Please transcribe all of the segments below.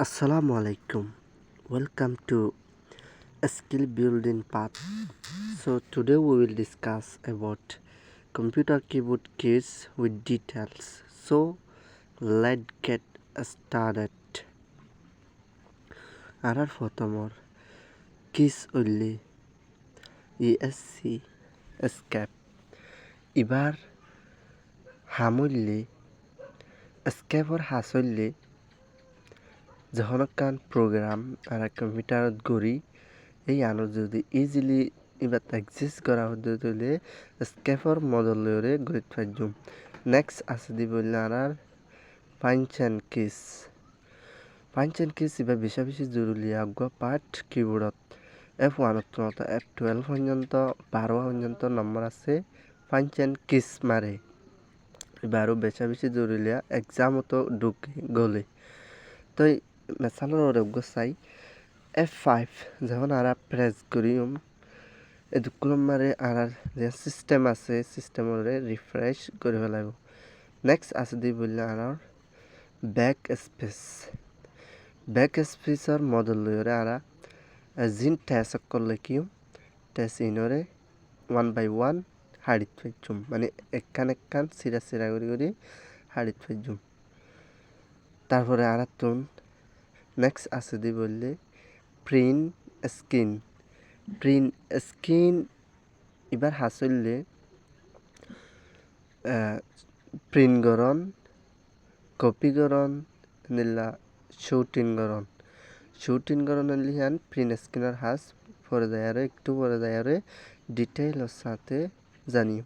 Assalamu alaikum. Welcome to Skill Building Path. So today we will discuss about computer keyboard keys with details. So let's get started. Arar photomor keys only ESC escape. Ibar hamulli escape or hasolli যখন programme আর কম্পিউটারত গড়ি এই আনত যদি easily এবার exist করা হতে হলে স্কেপর মডেলরে গড়িত পাইজুম next আছে দি বললে আর পাঞ্চ অ্যান্ড কিস এবার বেশি জরুরি আগুয়া পার্ট কিবোর্ডত F1 F12 পর্যন্ত 12 পর্যন্ত নম্বর আছে পাঞ্চ অ্যান্ড কিস মারে এবারও বেশি জরুরি এক্সামতো ঢুকে গলে তো মেসানোর চাই F5 যখন আর প্রেস করিম এদুকুলম মারে আর যে সিস্টেম আছে সিস্টেমরে রিফ্রেশ করে ফেলাইব নেক্সট আছে দি বললে আর ব্যাক স্পেসর মডেল লইরে আর জিন টেস করলে কি টেস ইনরে 1 by 1 হাড়িত ফেজুম মানে একখান সিরা করে হাড়িত ফেজুম তারপরে আর তুন নেক্সট আছে দি বললে প্রিন্ট স্ক্রিন এবার হাসলে প্রিন্ট গরন কপি গরন নিলা শুটিং গরন লিহান প্রিন্ট স্ক্রিনার হাস পরে যায় আর ডিটেইলর সাথে জানি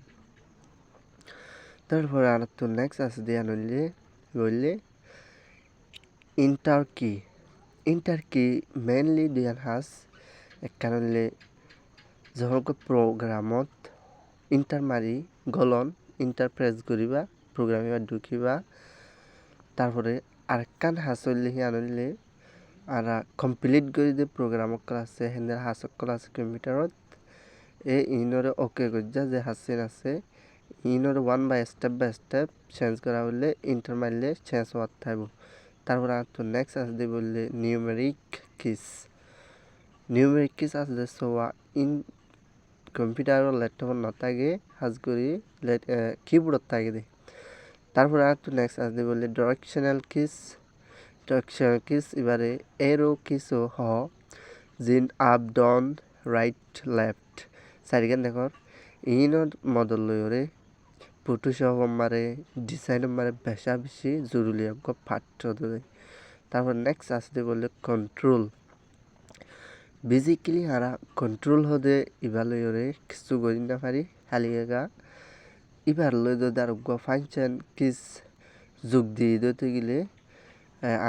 তারপরে আর তো নেক্সট আছে দিয়ে আনলে বললে ইন্টার কি মেইনলি দিয়ান হাস একখানলে যখন প্রোগ্রামত ইন্টার মারি গলন ইন্টার প্রেস করিবা প্রোগ্রাম এবার ঢুকিবা তারপরে আরেকখান হাসলে আনলে আর কমপ্লিট করে দিয়ে প্রোগ্রাম আছে হেন্দের হাসকল আছে কম্পিউটারত ইনরে ওকে গজ্জা যে হাসিন আছে ইনরে বাই স্টেপ চেঞ্জ করা হলে ইন্টার মারলে চেঞ্জ হওয়ার থাকব তারপরে আর তো নেক্সট আসলে বললে নিউমেরিক কিস আসলে সোয়া ইন কম্পিউটার ল্যাপটপ নথাকে হাজ করি কিবোর্ডত থাকে দে তারপরে আর তো নেক্সট আসলে বললে ডাইরেকশনাল কিস এবারে এরো কিসও জিন আপ ডাউন রাইট লেফট চারিখান দেখর ইনত মডেল লইরে ফটোশপ মারে ডিজাইন মারে বেশি জরুরি পাঠ্য দেয় তারপর নেক্সট আসতে বললে কন্ট্রোল বেসিক্যালি হারা কন্ট্রোল হদে ইবার লইরে কিছু করি না পারি হালিগা ইবার লই যদি আর ফাংশন কিস যোগ দিয়ে দিতে গেলে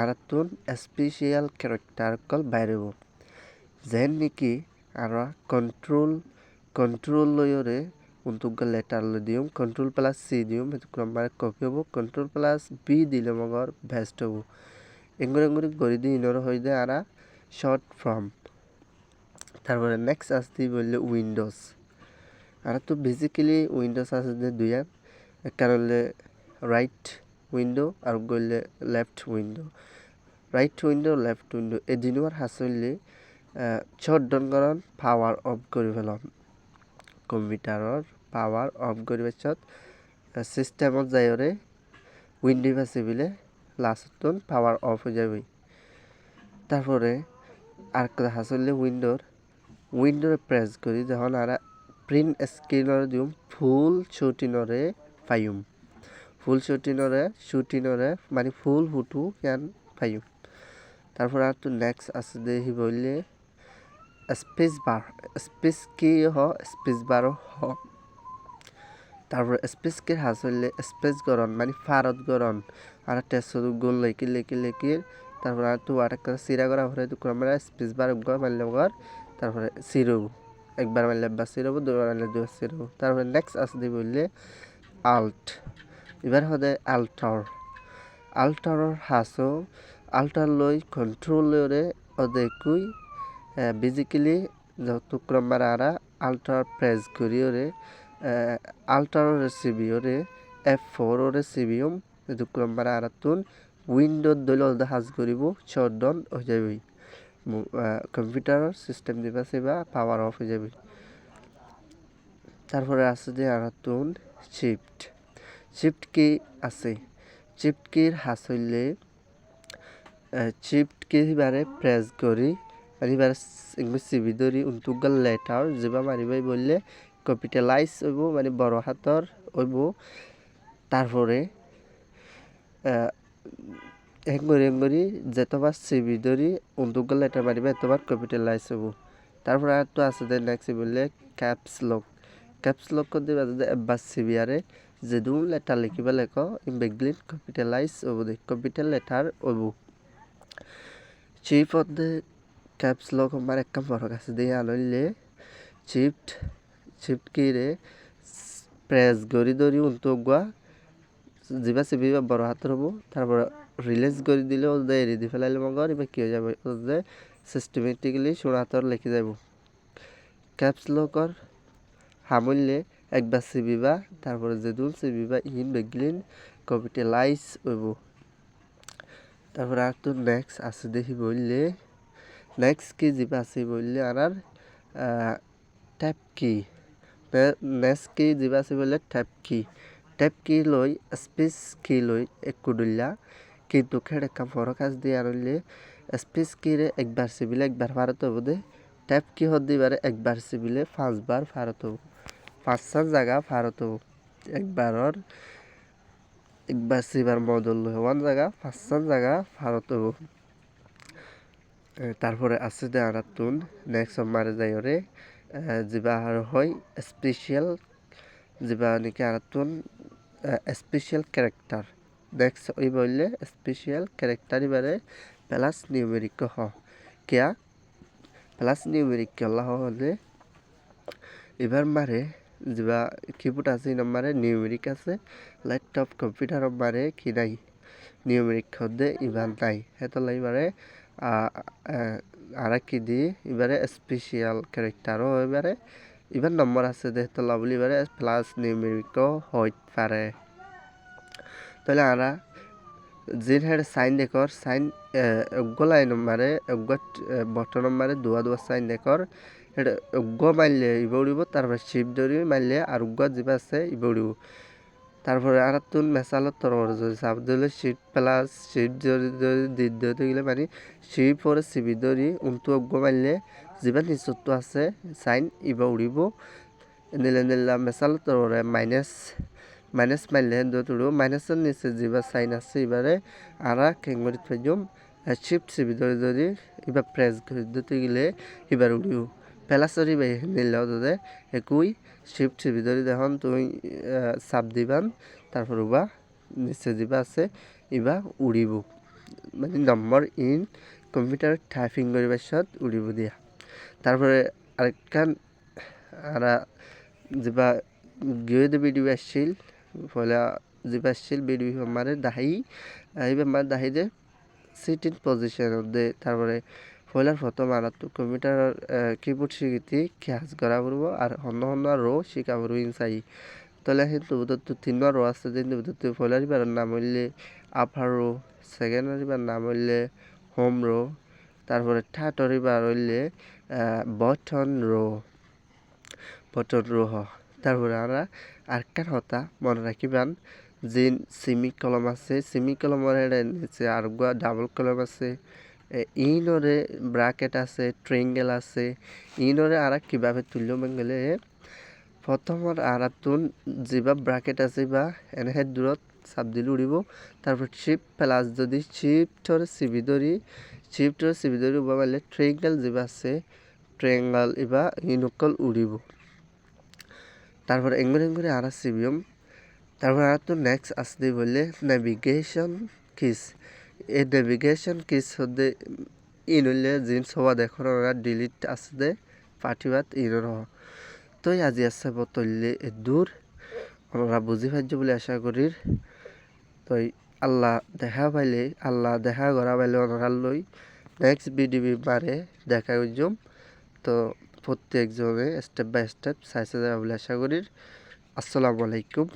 আর তুন স্পেশাল ক্যারেক্টার কল বাইরেব যেন নাকি আর কন্ট্রোল লইরে উন্তুক লেটার লই দিম কন্ট্রোল প্লাস সি দিম ক্রমবার কপি হব কন্ট্রোল প্লাস বি দিলে মগর ভেস্ট হব এঙ্গুরি গড়ি দিয়ে ইনর হয়ে যায় আর শর্ট ফর্ম তারপরে নেক্সট আসতে বললে উইন্ডোজ আর তো বেসিক্যালি উইন্ডোজ আছে যে দুইয়া কারণ রাইট উইন্ডো আর গলে লেফট উইন্ডো এই দুইবার হাসলে শর্ট ডাউন করন পাওয়ার অফ করে ফেলন কম্পিউটারর পাওয়ার অফ করিবার পিছত সিস্টেমত যাইরে উইন্ডো আছে বিলে লাস্ট পাওয়ার অফ হয়ে যাবে তারপরে আর হাসলে উইন্ডোরে প্রেস করি যখন আর প্রিন্ট স্ক্রিনরে দিম ফুল শুটিনরে পাইম শুটিনরে মানে ফুল ফুটু ইয়ান পাইম তারপর আর তো নেক্সট আছে দেখি বললে স্পেস বার তারপর স্পেস কি হাসলে স্পেস গরন মানে ফারত গরন আর টেস্ট গোল লেকি তারপর আর তো আর একটা সিরা করা হলে তো আমরা স্পেস বার মারলে তারপরে সিরো একবার মারলে একবার সিরো দুবার মারলে দুবার সিরো তারপরে নেক্সট আসতে বললে আল্ট এবার হতে আল্টার হাসো আল্টার লই কন্ট্রোলরে অদেকুই বেসিক্যালি যত ক্রমবার আরা আল্টার প্রেস করিওরে আল্টার সিবিওরে F4 সিবিউম যত ক্রমবার আরাতুন উইন্ডোত ধৰিলে অলপ সাজ কৰিব শ্বটডাউন হৈ যাব কম্পিউটাৰৰ সিস্টেম দিবা সেবা পাওয়ার অফ হয়ে যাবে। তারপরে আছে যে আরাতুন শিফট কি আছে, শিফট কির হাস হইলে শিফট কি বারে প্রেস করি এবারে সিবি ধরি উন্তুগাল লেটার যেবা মারিবাই বললে ক্যাপিটালাইজ হইব মানে বড় হাতর হইব। তারপরে হেঙ্গরি যতবার সিবি ধরি উন্তুগাল লেটার মারিবা এতবার ক্যাপিটালাইজ হইব। তারপরে আর তো আছে যে নেক্সট বললে ক্যাপস লক দিবা যদি এবার সিবি আরে যেদু লেটার লিখিবা লেখ বেগলিন ক্যাপিটালাইজ হইব দে ক্যাপিটাল লেটার হইব। চিফ দে ক্যাপস লক আমার একটা ফরক আছে দিয়ে আনলে শিফট কি রে প্রেস গড়ি ধরি উন্তুগুয়া যিবা সিবি বড় হাতের হবো। তারপর রিলিজ করে দিলে ওদের এড়ি দি ফেলাইলে মগর এবার কি হয়ে যাবে ওদের সিস্টেমেটিক্যালি সোনা হাতর লিখে যাব। ক্যাপস লকর হামুললে একবার সিবিবা তারপরে যেদুল সিবিবা ইন বেগলিন ক্যাপিটালাইজ হইব। তারপরে আর তো নেক্সট আছে দেখি বললে নেক্সট কি যিবা আছে বললে আর ট্যাপ কি নেক্সট কি যিবা আছে বললে ট্যাপ কি লই স্পেস কি লই একটু দিলা কিন্তু খেড়ে কাম ফরক আজ দিয়ে আর হইলে স্পেস কি রে একবার সিবিলে একবার ভারত হবো দে ট্যাপ কি হদ দিবারে একবার সিবিলে 5 বার ভারত হবো 5 জায়গা ভারত হবো একবার সিবার মডল হওয়ান জায়গা 5 জায়গা ভারত হবো। তারপরে আছে দে আরাতুন নেক্সট মারে যাই রে যিবা আর হয় স্পেশাল যিবা নাকি আরাতুন স্পেশাল ক্যারেক্টার নেক্সট ওই বললে স্পেশাল ক্যারেক্টার এবারে প্লাস নিউমেরিক হ কিয়া প্লাস নিউমেরিক আল্লাহ হলে এবার মারে যিবা কিবোর্ড আছে নম্বরে নিউমেরিক আছে ল্যাপটপ কম্পিউটার মারে কি নাই নিউমেরিক হদে ইবার নাই হেতলে এবারে আর কি দি এবারে স্পেশাল ক্যারেক্টারও এবারে এবার নম্বর আছে দেহতলা বলি এবারে প্লাস নিউমেরিকও হইতে পারে। তাহলে আরা জিন হেড সাইন দেখর সাইন লাই নম্বরে বটন নম্বরে দুয়া সাইন দেখর এটা মারলে ইবা উড়িব তারপরে শিপ ধরি মারলে আর যিবা আছে ইবা উড়িব। তারপরে আর তুন মেসালত তরবর যদি সাপ দিলে শিট প্লাস শিট ধরতে গেলে মানে শিপ পরে সিবি ধরি উন্তু মারলে যিবা নিচত আছে সাইন ইবা উড়িব নিলা মেসালত তরবরে মাইনাস মারলে উড়িব মাইনাসের নিচে যিবা সাইন আছে এবারে আরা কেঙ্গরি ফাইজম শিফট সিবি ধরি এবার প্রেস করে দিতে গেলে এবার উড়িব প্লাসরি বাই নিলেও তোদের একই শিফট সিবি ধরি দেখুন তুমি চাপ দিবান তারপর উবা নিচে যিবা আছে ইবা উড়িব মানে নম্বর ইন কম্পিউটার টাইপিং করিবার সাথ উড়িব দিয়া। তারপরে আরেকখান আরা যিবা গিয়ে ভিডিও আসছিল ফলে যিবা আসছিল ভিডিও মারে দাহি এইবার মার দাহি যে সিট ইন পজিশন দে তারপরে ফয়লার প্রথম আর তো কম্পিউটার কিবোর্ড শিখি ক্যাচ করা পড়ব আর অন্য রো শিখা পড়ব ইনসাই তাহলে কিন্তু তো 3বার রো আছে যে তো ফয়লার বার নাম হইলে আপার রো সেকেন্ডারি বার নাম হইলে হোম রো তারপরে থার্ডারি বার হইলে বটন রো তারপরে আমরা আরেকটা কথা মনে রাখিবান যে সেমি কলম আছে সেমি কলমের নিচে আর ডাবল কলম আছে ইনরে ব্রাকেট আছে ট্রায়াঙ্গেল আছে ইনরে আর কিভাবে তুললে গেলে প্রথমত আর তুন যিবা ব্রাকেট আছে বা এনেহে দূৰত চাপ দিলে উড়িব তারপর শিফট প্লাস যদি শিফটর সিবি ধরি উবা মারলে ট্রায়াঙ্গেল যিবা আছে ট্রায়াঙ্গেল এবা ইনকল উড়িব। তারপর এঙ্গুরি আর সিবিএম তারপর আর তো নেক্সট আসতে বললে নেভিগেশন কিস এই নেভিগেশন কিস হতে ইন হইলে জিন সবা দেখো ডিলিট আসতে পাঠিবাত ইনর তো আজি আছে বতললে দূর ওনারা বুঝি পাইছে বলে আশা করি। তো আল্লাহ দেখা করা পাইলে ওনারা লই নেক্সট ভিডিও বারে দেখা করছম। তো প্রত্যেকজনে স্টেপ বাই স্টেপ সাইসে যাবে বলে আশা করি। আসসালামু আলাইকুম।